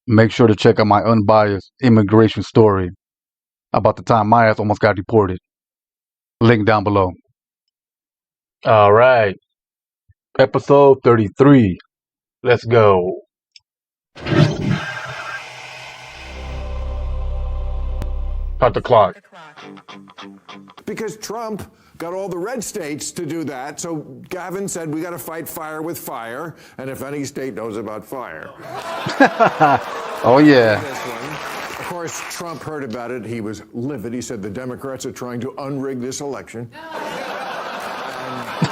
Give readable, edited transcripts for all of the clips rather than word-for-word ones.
make sure to check out my unbiased immigration story about the time my ass almost got deported. Link down below. All right. Episode 33. Let's go. Start the clock. Because Trump got all the red states to do that, so Gavin said we got to fight fire with fire, and if any state knows about fire. Oh, yeah. Of course, Trump heard about it. He was livid. He said the Democrats are trying to unrig this election.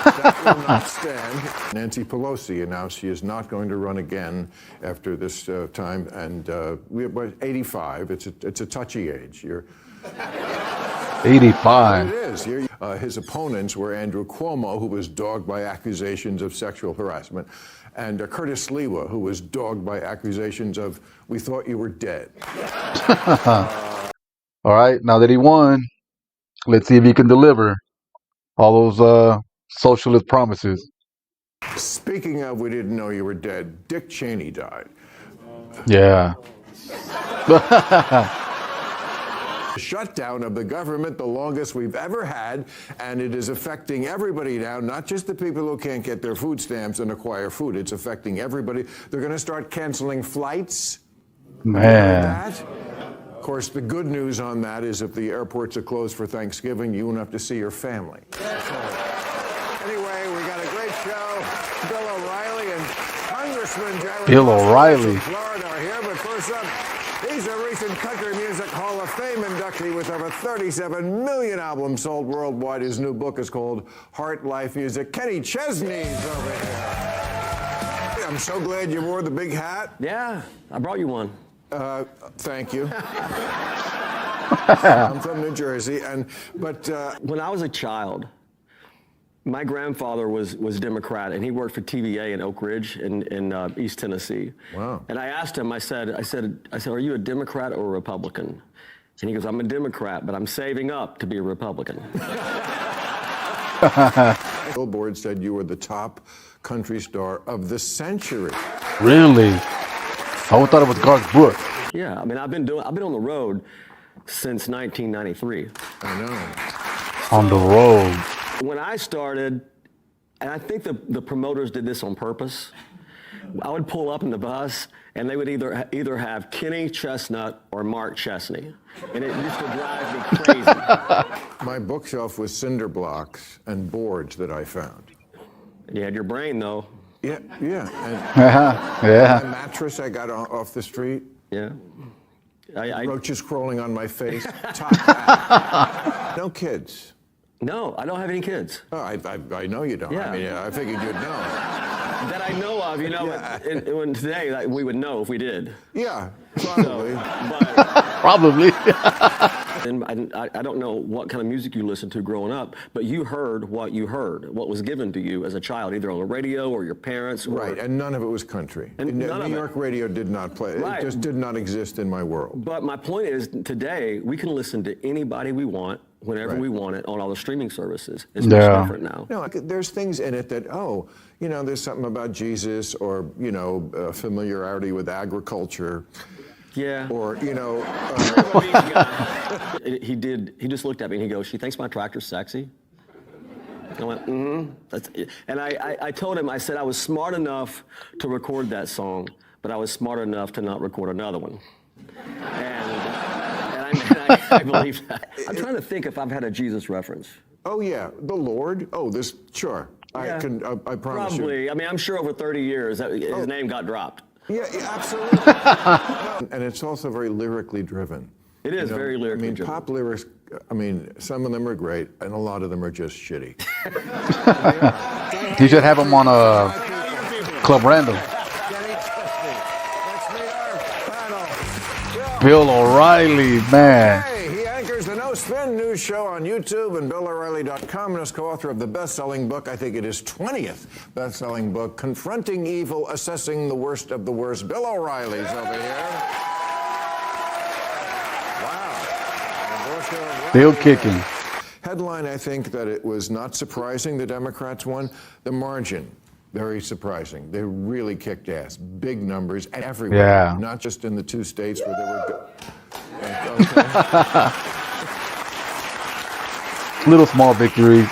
That will not stand. Nancy Pelosi announced she is not going to run again after this time, and we're 85. It's a touchy age. You're 85. It is. His opponents were Andrew Cuomo, who was dogged by accusations of sexual harassment, and Curtis Lewa, who was dogged by accusations of "we thought you were dead." All right, now that he won, let's see if he can deliver all those socialist promises. Speaking of "we didn't know you were dead," Dick Cheney died. Yeah. Shutdown of the government, the longest we've ever had, and it is affecting everybody now, not just the people who can't get their food stamps and acquire food. It's affecting everybody. They're going to start canceling flights. Man. Of course, the good news on that is if the airports are closed for Thanksgiving, you won't have to see your family. Anyway, we got a great show. Bill O'Reilly and Congressman Jared Bill O'Reilly. Florida are here, but first up, he's a recent Country Music Hall of Fame inductee with over 37 million albums sold worldwide. His new book is called Heart, Life, Music. Kenny Chesney's over here. I'm so glad you wore the big hat. Yeah, I brought you one. Thank you. I'm from New Jersey, but when I was a child, my grandfather was Democrat, and he worked for TVA in Oak Ridge in East Tennessee. Wow. And I asked him, I said, are you a Democrat or a Republican? And he goes, I'm a Democrat, but I'm saving up to be a Republican. Billboard said you were the top country star of the century. Really? I thought it was Garth Brooks. Yeah, I mean, I've been on the road since 1993. I know. On the road. When I started, and I think the promoters did this on purpose, I would pull up in the bus, and they would either have Kenny Chesney or Mark Chesney, and it used to drive me crazy. My bookshelf was cinder blocks and boards that I found. You had your brain, though. Yeah. And Yeah. my mattress I got off the street. Yeah. Roaches crawling on my face. Top hat. No kids. No, I don't have any kids. Oh, I know you don't. Yeah. I mean, I figured you'd know. That I know of, you know, and today we would know if we did. Yeah, probably. Probably. And I don't know what kind of music you listened to growing up, but you heard what was given to you as a child, either on the radio or your parents. Right, and none of it was country. And New York radio did not play. Right. It just did not exist in my world. But my point is, today, we can listen to anybody we want, whenever we want it, on all the streaming services. It's much different now. No, there's things in it that, there's something about Jesus or, familiarity with agriculture. Yeah. Or, he just looked at me and he goes, she thinks my tractor's sexy? I went, mm-hmm. And I told him, I said I was smart enough to record that song, but I was smart enough to not record another one. And I believe that. I'm trying to think if I've had a Jesus reference. Oh, yeah. The Lord. Oh, sure. Yeah. I promise you. Probably. I mean, I'm sure over 30 years his name got dropped. Yeah, absolutely. And it's also very lyrically driven. It is very lyrically driven. Pop lyrics, some of them are great, and a lot of them are just shitty. You should have him on Club Random. Bill O'Reilly, man. Hey, he anchors the No Spin News Show on YouTube and BillO'Reilly.com, and is co-author of the best-selling book, I think it is 20th best-selling book, Confronting Evil, Assessing the Worst of the Worst. Bill O'Reilly's over here. Wow. Still kicking. Headline, I think that it was not surprising the Democrats won. The margin Very surprising. They really kicked ass. Big numbers and everywhere. Yeah. Not just in the 2 states where they were. Okay. Little small victories.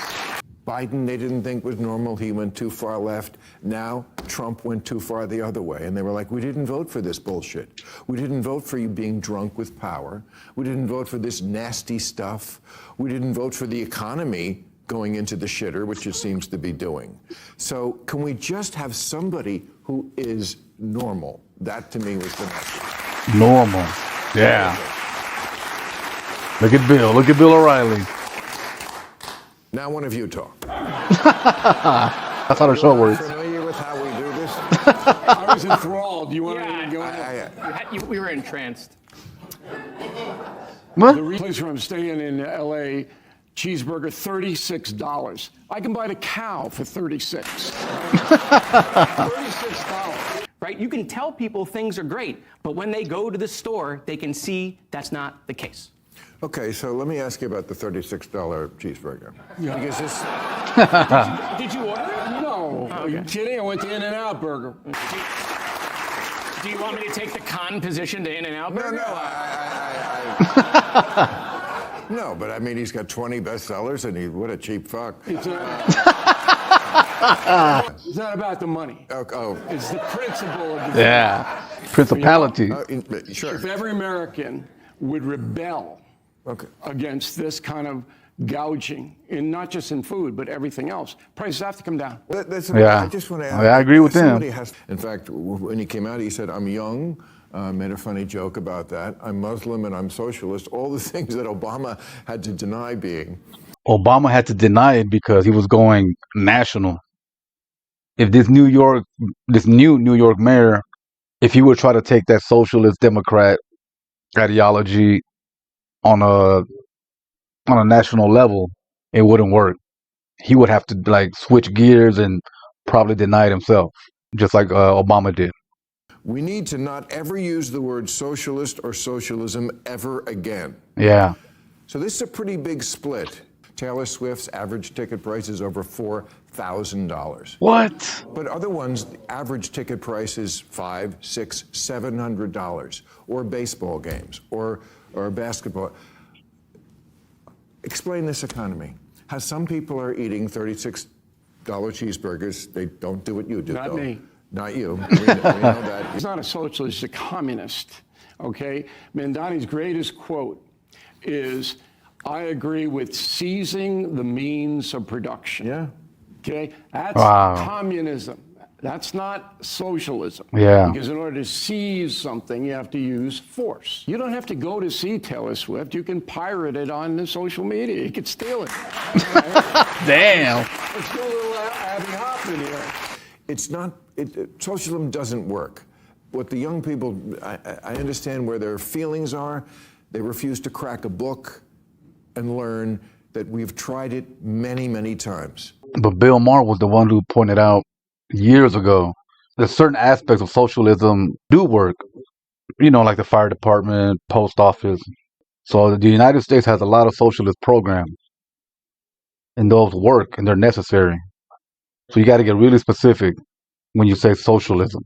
Biden, they didn't think was normal. He went too far left. Now, Trump went too far the other way. And they were like, we didn't vote for this bullshit. We didn't vote for you being drunk with power. We didn't vote for this nasty stuff. We didn't vote for the economy going into the shitter, which it seems to be doing. So can we just have somebody who is normal? That, to me, was the message. Normal. Yeah. Look at Bill. Look at Bill O'Reilly. Now one of you talk. That's how the show works. Familiar with how we do this? I was enthralled. You want to go in? We were entranced. What? The place where I'm staying in L.A., cheeseburger, $36. I can buy the cow for $36. $36. Right? You can tell people things are great, but when they go to the store, they can see that's not the case. Okay, so let me ask you about the $36 cheeseburger. Yeah. Because this, Did you order it? No. Oh, Are you okay. kidding? I went to In-N-Out Burger. Do you want me to take the con position to In-N-Out no, Burger? no, but I mean, he's got 20 bestsellers, and what a cheap fuck. It's not about the money. Oh, It's the principle of the Yeah. Principality. Sure. If every American would rebel Okay. against this kind of gouging, in not just in food, but everything else, prices have to come down. Yeah. I just want to ask. I agree with him. somebody in fact, when he came out, he said, I'm young. Made a funny joke about that. I'm Muslim and I'm socialist. All the things that Obama had to deny being. Obama had to deny it because he was going national. If this new New York mayor, if he would try to take that socialist Democrat ideology on a national level, it wouldn't work. He would have to like switch gears and probably deny it himself, just like Obama did. We need to not ever use the word socialist or socialism ever again. Yeah. So this is a pretty big split. Taylor Swift's average ticket price is over $4,000. What? But other ones, the average ticket price is $500, $600, $700, or baseball games, or basketball. Explain this economy. How some people are eating $36 cheeseburgers. They don't do what you do, Not though. me. Not you. We know that. He's not a socialist, he's a communist, okay? Mandani's greatest quote is, I agree with seizing the means of production. Yeah. Okay? That's Wow. communism. That's not socialism. Yeah. Because in order to seize something, you have to use force. You don't have to go to see Taylor Swift. You can pirate it on the social media. You can steal it. Damn. Let's go a little Abby Hoffman here. It's not, socialism doesn't work. What the young people, I understand where their feelings are. They refuse to crack a book and learn that we've tried it many, many times. But Bill Maher was the one who pointed out years ago that certain aspects of socialism do work. You know, like the fire department, post office. So the United States has a lot of socialist programs. And those work and they're necessary. So you got to get really specific when you say socialism.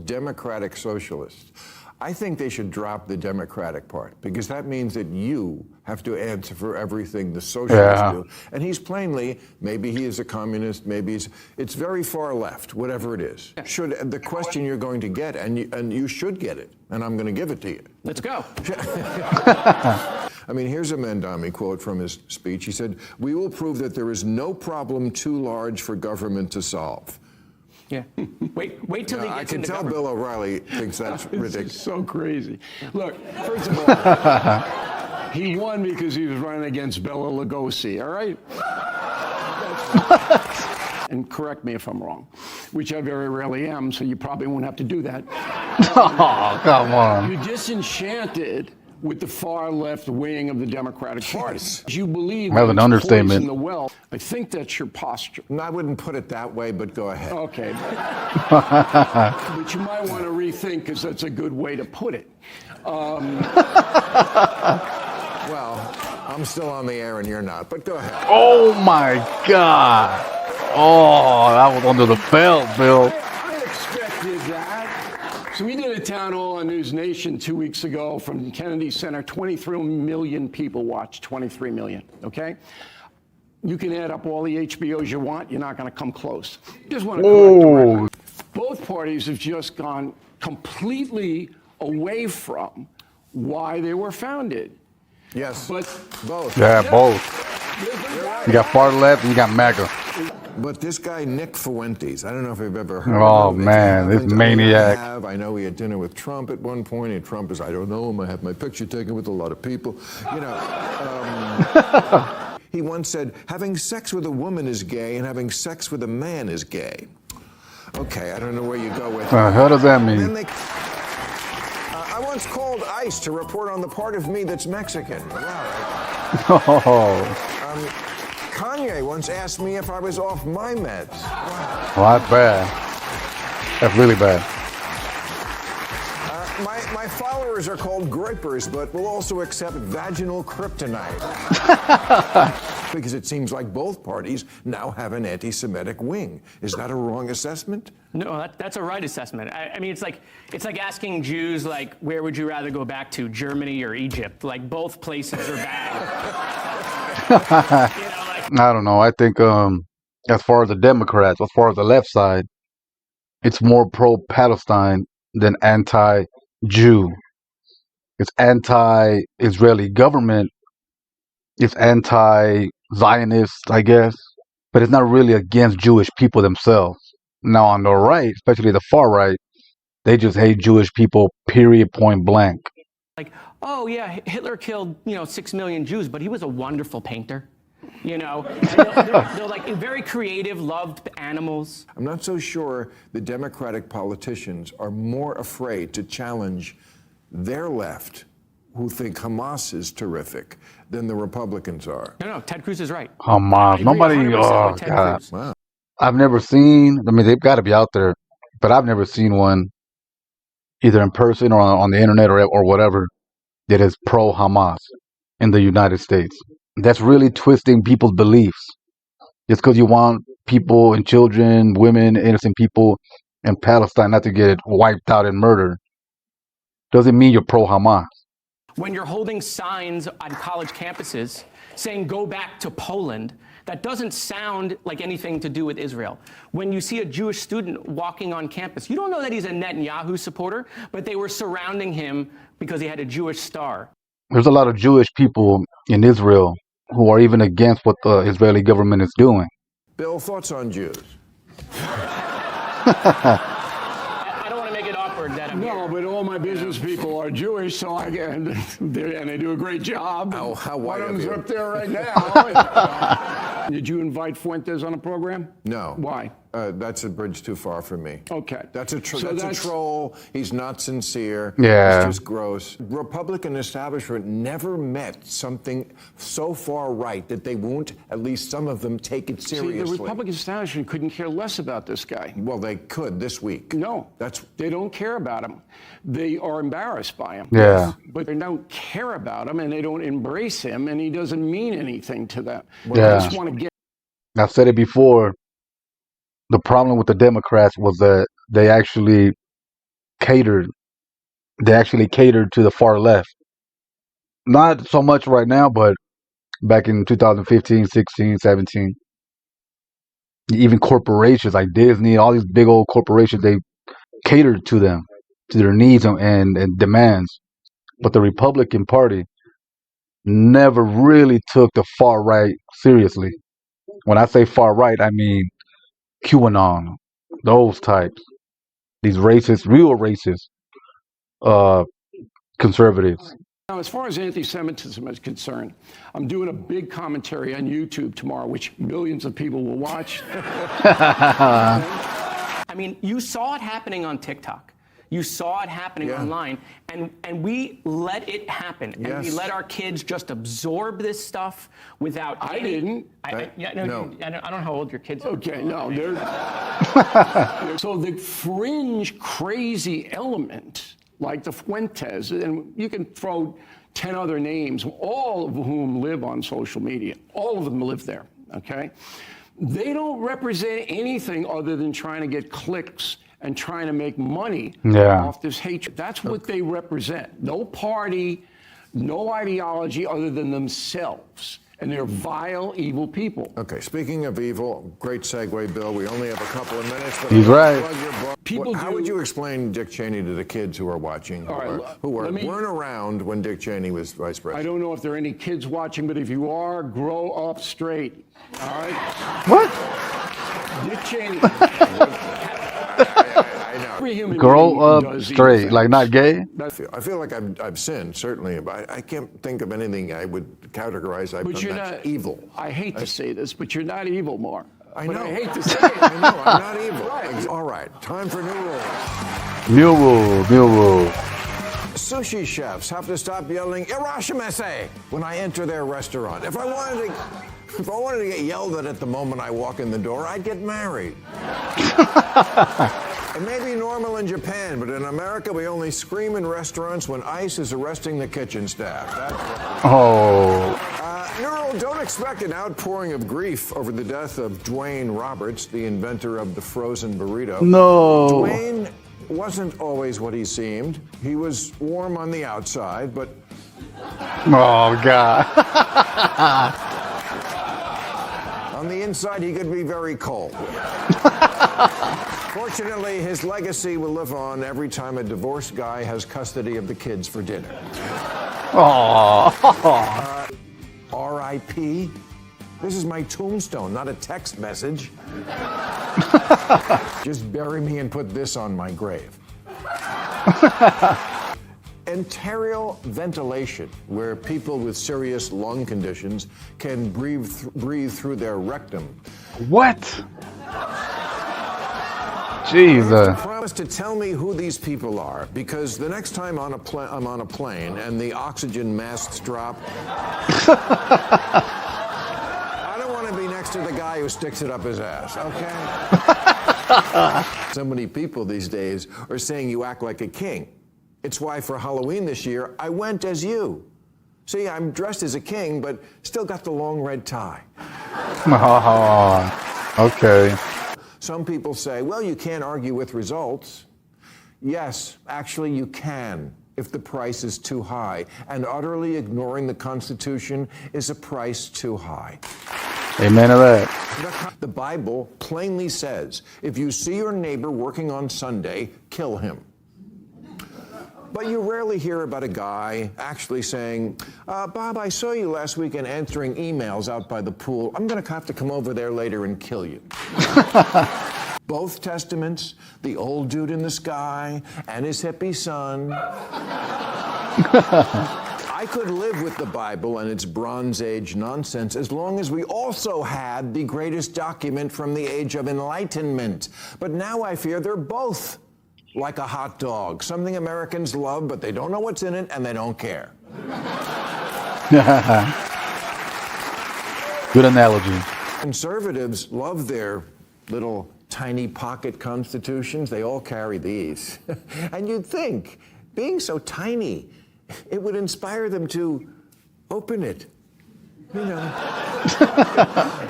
Democratic socialists. I think they should drop the democratic part because that means that you have to answer for everything the socialists do. And he's plainly, maybe he is a communist, maybe it's very far left, whatever it is. Should the question you're going to get, and you should get it, and I'm going to give it to you. Let's go. I mean, here's a Mandami quote from his speech. He said, "We will prove that there is no problem too large for government to solve." Yeah. Wait till he I gets can into tell government. Bill O'Reilly thinks that's This ridiculous. is so crazy. Look, first of all, he won because he was running against Bela Lugosi, all right? And correct me if I'm wrong, which I very rarely am, so you probably won't have to do that. Oh, come on. You're disenchanted with the far left wing of the Democratic Party. Yes. You believe That's an it's understatement. poison the well. I think that's your posture. No, I wouldn't put it that way, but go ahead. Okay. But you might want to rethink because that's a good way to put it. Well, I'm still on the air and you're not, but go ahead. Oh my God. Oh, that was under the belt, Bill. I expected that. So we did a town hall on News Nation 2 weeks ago from Kennedy Center. 23 million people watched, 23 million, okay? You can add up all the HBOs you want. You're not going to come close. Just want to correct the record. Both parties have just gone completely away from why they were founded. Yes, But both. Yeah, both. You got far left and you got MAGA. But this guy, Nick Fuentes, I don't know if you've ever heard Oh, of him. If you man, this haven't, I mean, maniac. I know he had dinner with Trump at one point, and Trump is, I don't know him, I have my picture taken with a lot of people. You know, he once said, having sex with a woman is gay, and having sex with a man is gay. Okay, I don't know where you go with What the hell does that Then mean? they, I once called ICE to report on the part of me that's Mexican. Wow. Oh, Kanye once asked me if I was off my meds. Wow. well, that's bad. That's really bad. My followers are called gripers, but will also accept vaginal kryptonite. Because it seems like both parties now have an anti-Semitic wing. Is that a wrong assessment? No, that's a right assessment. I mean, it's like asking Jews, like, where would you rather go back to, Germany or Egypt? Like, both places are bad. You know, like, I don't know. I think as far as the Democrats, as far as the left side, it's more pro-Palestine than anti-Jew. It's anti-Israeli government. It's anti-Zionist, I guess. But it's not really against Jewish people themselves. Now, on the right, especially the far right, they just hate Jewish people, period, point blank. like, oh yeah, Hitler killed 6 million Jews, but he was a wonderful painter. You know, and they're like very creative, loved animals. I'm not so sure the Democratic politicians are more afraid to challenge their left, who think Hamas is terrific, than the Republicans are. No, Ted Cruz is right. Hamas. I agree Nobody. 100% Oh, with Ted God. Cruz. Wow. I've never seen, I mean, they've got to be out there, but I've never seen one either in person or on the internet or whatever that is pro-Hamas in the United States. That's really twisting people's beliefs. Just because you want people and children, women, innocent people in Palestine not to get wiped out and murdered, doesn't mean you're pro-Hamas. When you're holding signs on college campuses saying go back to Poland, that doesn't sound like anything to do with Israel. When you see a Jewish student walking on campus, you don't know that he's a Netanyahu supporter, but they were surrounding him because he had a Jewish star. There's a lot of Jewish people in Israel who are even against what the Israeli government is doing. Bill, thoughts on Jews? I don't want to make it awkward that I'm no, here. but all my business people are Jewish, so and they do a great job. How white One of of them's you. up there right now. Did you invite Fuentes on a program? No. Why? That's a bridge too far for me. Okay. That's a So that's a troll. He's not sincere. Yeah. It's just gross. Republican establishment never met something so far right that they won't, at least some of them, take it See, seriously. the Republican establishment couldn't care less about this guy. Well, they could this week. No, That's they don't care about him. They are embarrassed by him. Yeah. But they don't care about him, and they don't embrace him, and he doesn't mean anything to them. Yeah. I just want to get. I've said it before. The problem with the Democrats was that they actually catered. They actually catered to the far left. Not so much right now, but back in 2015, 16, 17. Even corporations like Disney, all these big old corporations, they catered to them, to their needs and demands. But the Republican Party never really took the far right seriously. When I say far right, I mean QAnon, those types, these racist, real racist conservatives. Now, as far as anti-Semitism is concerned, I'm doing a big commentary on YouTube tomorrow, which millions of people will watch. I mean, you saw it happening on TikTok. You saw it happening Yeah. online, and we let it happen. And we Yes. let our kids just absorb this stuff without I any- didn't. Yeah, No. I don't know how old your kids are. Okay, no, they're. So the fringe crazy element, like the Fuentes, and you can throw 10 other names, all of whom live on social media. All of them live there, okay? They don't represent anything other than trying to get clicks and trying to make money off this hatred. That's what they represent. No party, no ideology other than themselves. And they're vile, evil people. Okay, speaking of evil, great segue, Bill. We only have a couple of minutes. But He's right. How would you explain Dick Cheney to the kids who are watching, who weren't around when Dick Cheney was vice president? I don't know if there are any kids watching, but if you are, grow up straight. All right? What? Dick Cheney. I know. Every human Grow being up does straight, evil like not gay? I feel like I've sinned, certainly, but I can't think of anything I would categorize But you're as not evil. I hate to say this, but you're not evil, Maher. I But know. I hate to say it. I know, I'm not evil. Right. All right, time for new rules. New rule, new rule. Sushi chefs have to stop yelling "irashimase" when I enter their restaurant. If I wanted to get yelled at the moment I walk in the door, I'd get married. It may be normal in Japan, but in America, we only scream in restaurants when ICE is arresting the kitchen staff. Neural, don't expect an outpouring of grief over the death of Dwayne Roberts, the inventor of the frozen burrito. No. Dwayne wasn't always what he seemed. He was warm on the outside, but Oh, God. on the inside, he could be very cold. Fortunately, his legacy will live on every time a divorced guy has custody of the kids for dinner. Oh. R.I.P. This is my tombstone, not a text message. Just bury me and put this on my grave. Enterial ventilation, where people with serious lung conditions can breathe through their rectum. What? Jesus. Promise to tell me who these people are, because the next time I'm on a plane and the oxygen masks drop, I don't want to be next to the guy who sticks it up his ass, okay? So many people these days are saying you act like a king. It's why for Halloween this year, I went as you. See, I'm dressed as a king, but still got the long red tie. Oh, okay. Some people say, well, you can't argue with results. Yes, actually you can, if the price is too high. And utterly ignoring the Constitution is a price too high. Amen to that. The Bible plainly says, if you see your neighbor working on Sunday, kill him. But you rarely hear about a guy actually saying, Bob, I saw you last weekend answering emails out by the pool. I'm going to have to come over there later and kill you. Both testaments, the old dude in the sky and his hippie son. I could live with the Bible and its Bronze Age nonsense as long as we also had the greatest document from the Age of Enlightenment. But now I fear they're both like a hot dog, something Americans love, but they don't know what's in it and they don't care. Good analogy. Conservatives love their little tiny pocket constitutions. They all carry these. And you'd think, being so tiny, it would inspire them to open it. You know,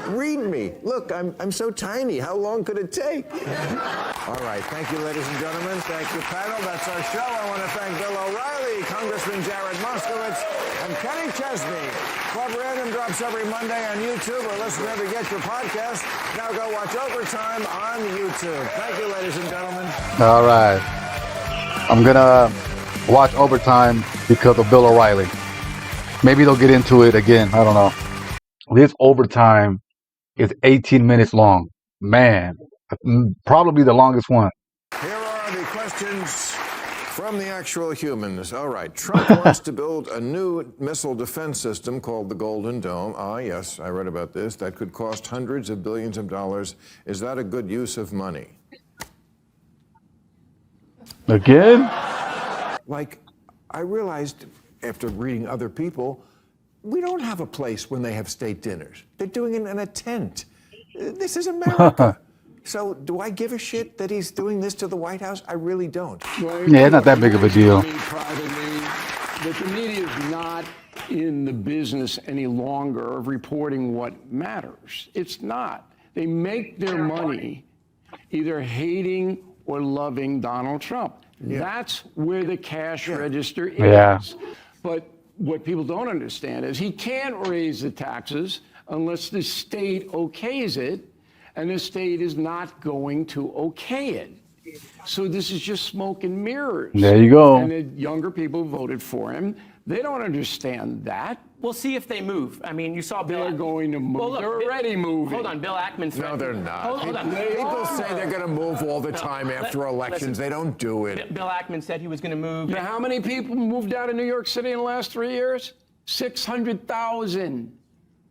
read me. Look, I'm so tiny. How long could it take? All right. Thank you, ladies and gentlemen. Thank you, panel. That's our show. I want to thank Bill O'Reilly, Congressman Jared Moskowitz, and Kenny Chesney. Club Random drops every Monday on YouTube, or listen wherever you get your podcast. Now go watch Overtime on YouTube. Thank you, ladies and gentlemen. All right. I'm going to watch Overtime because of Bill O'Reilly. Maybe they'll get into it again. I don't know. This Overtime is 18 minutes long. Man, probably the longest one. Here are the questions from the actual humans. All right. Trump wants to build a new missile defense system called the Golden Dome. Ah, yes, I read about this. That could cost hundreds of billions of dollars. Is that a good use of money? Again? Like, I realized after reading other people, we don't have a place when they have state dinners. They're doing it in a tent. This is America. So do I give a shit that he's doing this to the White House? I really don't. Yeah, it's not that big of a deal. Privately, that the media is not in the business any longer of reporting what matters. It's not. They make their money either hating or loving Donald Trump. That's where the cash register is. Yeah. But what people don't understand is he can't raise the taxes unless the state okays it, and the state is not going to okay it. So this is just smoke and mirrors. There you go. And the younger people voted for him. They don't understand that. We'll see if they move. I mean, you saw Bill. They're going to move. Well, look, they're already moving. Hold on, Bill Ackman No, threatened. they're not. Hold on. People say they're going to move all the time after elections. They don't do it. Bill Ackman said he was going to move. You know how many people moved out of New York City in the last 3 years? 600,000.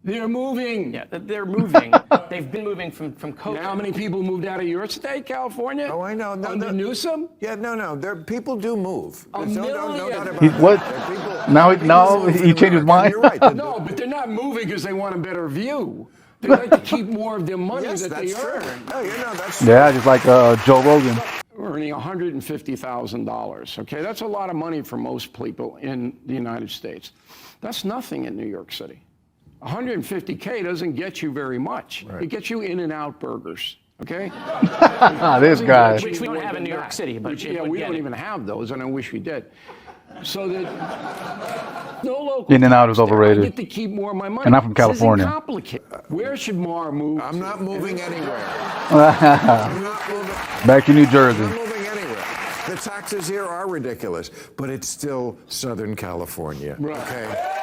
They're moving. Yeah, they're moving. They've been moving from COVID. You know how many people moved out of your state, California? Oh, I know. No, Under Newsom? Yeah, no. People do move. A No million. doubt about He, that. what? There are people- Now people he move in changed his America. mind? You're right. No, but they're not moving because they want a better view. They like to keep more of their money Yes, that they that's true. earn. Oh, that's true. Yeah, just like Joe Rogan. Earning $150,000. Okay, that's a lot of money for most people in the United States. That's nothing in New York City. 150K doesn't get you very much. Right. It gets you In-N-Out burgers. Okay. This guy. Which we don't have in New York City, but it would we get don't it. even have those, and I wish we did. So that no local. In-N-Out is tax there. overrated. I get to keep more of my money. And I'm from California. This isn't complicated. Where should Maher move? I'm not moving anywhere. Back to New Jersey. I'm not moving anywhere. The taxes here are ridiculous, but it's still Southern California. Right. Okay.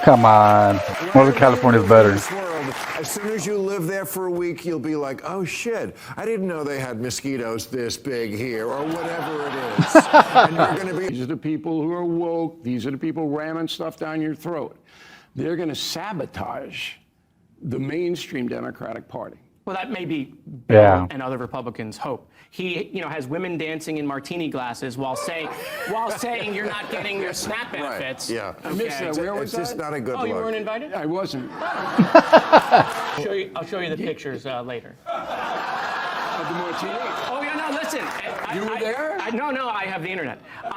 Come on. Northern California's better. This world, as soon as you live there for a week, you'll be like, oh shit, I didn't know they had mosquitoes this big here, or whatever it is. And you're going to be. These are the people who are woke. These are the people ramming stuff down your throat. They're going to sabotage the mainstream Democratic Party. Well, that may be Bill Yeah. and other Republicans' hope. He, has women dancing in martini glasses while saying you're not getting your SNAP benefits. Yeah. I missed that. Where was It's just that? not a good Oh, look. you weren't invited? I wasn't. I'll show you the pictures later. At the martini. Oh, yeah, no, listen. You were there? No, I have the internet. You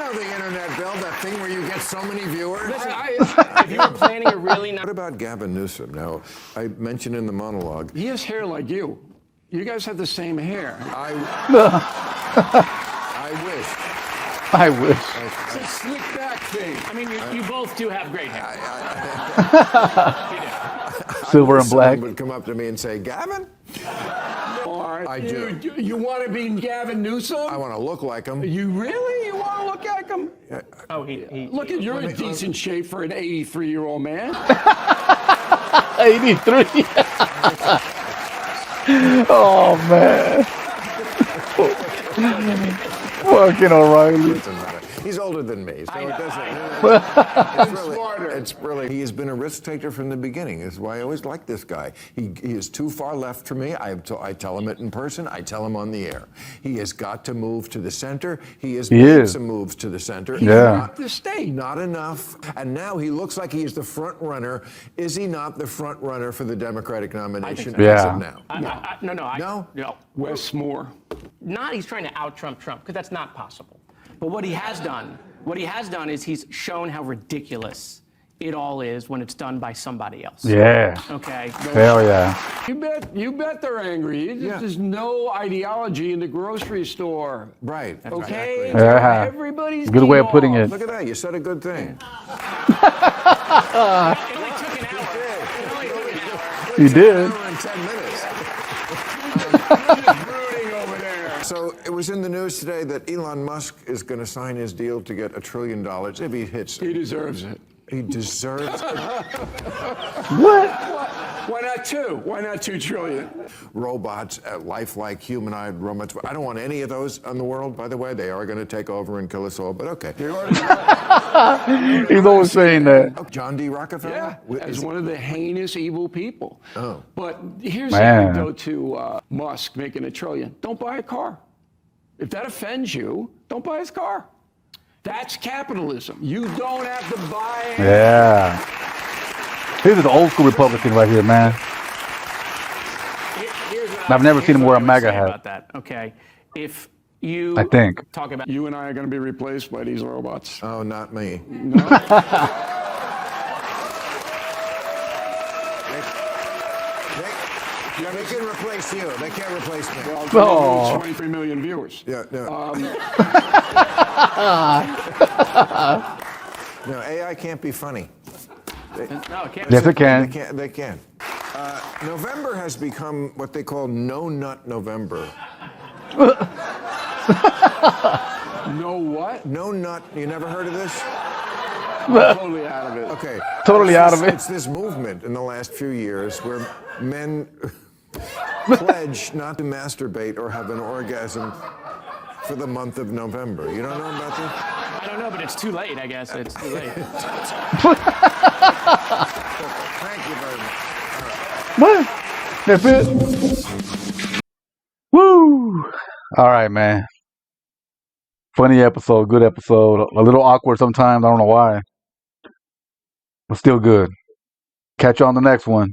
know the internet, Bill, that thing where you get so many viewers? If you were planning a really nice... What about Gavin Newsom? Now, I mentioned in the monologue, He has hair like you. You guys have the same hair. I wish. I wish. It's a slick back thing. I mean, you both do have great hair. Silver and black. Someone would come up to me and say, Gavin? I do. You want to be Gavin Newsom? I want to look like him. You really? You want to look like him? Oh, Look at you're in decent shape for an 83-year-old man. 83. Oh, man. Fucking O'Reilly. Doesn't matter. He's older than me, so it doesn't. It's really. He has been a risk taker from the beginning. That's why I always like this guy. He is too far left for me. I tell him it in person. I tell him on the air. He has got to move to the center. He has made some moves to the center. Yeah. Not the state. Not enough. And now he looks like he is the front runner. Is he not the front runner for the Democratic nomination so. as Yeah. of now? No. Westmore. Not he's trying to out-Trump Trump, because that's not possible. But what he has done is he's shown how ridiculous it all is when it's done by somebody else. Yeah. Okay. Hell yeah. You bet they're angry. There's no ideology in the grocery store. Right. Okay? Exactly. Yeah. Everybody's Good way of putting off. it. Look at that. You said a good thing. It only took an hour. He did. In 10 minutes. Brooding over there. So it was in the news today that Elon Musk is going to sign his deal to get $1 trillion if he hits it. He deserves it. He deserves it. What? Why not two? Why not 2 trillion? Robots, lifelike, humanoid robots. I don't want any of those in the world, by the way. They are going to take over and kill us all, but okay. He's always saying that. Oh, John D. Rockefeller? Yeah, as one of the heinous evil people. Oh. But here's Man. the antidote to Musk making $1 trillion. Don't buy a car. If that offends you, don't buy his car. That's capitalism. You don't have to buy it. Yeah. He's the old school Republican right here, man. I've never seen him wear a MAGA hat. About that, okay? If you I think. talk about You and I are going to be replaced by these robots. Oh, not me. They can replace you. They can't replace me. Well, Oh. 23 million viewers. Yeah, no. No, AI can't be funny. No, it can't. Yes, it They can. can. They can. November has become what they call No Nut November. No what? No Nut. You never heard of this? I'm totally out of it. Okay. Totally out of it. It's this movement in the last few years where men pledge not to masturbate or have an orgasm for the month of November. You don't know about this? I don't know, but it's too late, I guess. It's too late. Thank you very much. What? That's it? Woo! All right, man. Funny episode, good episode. A little awkward sometimes. I don't know why. But still good. Catch you on the next one.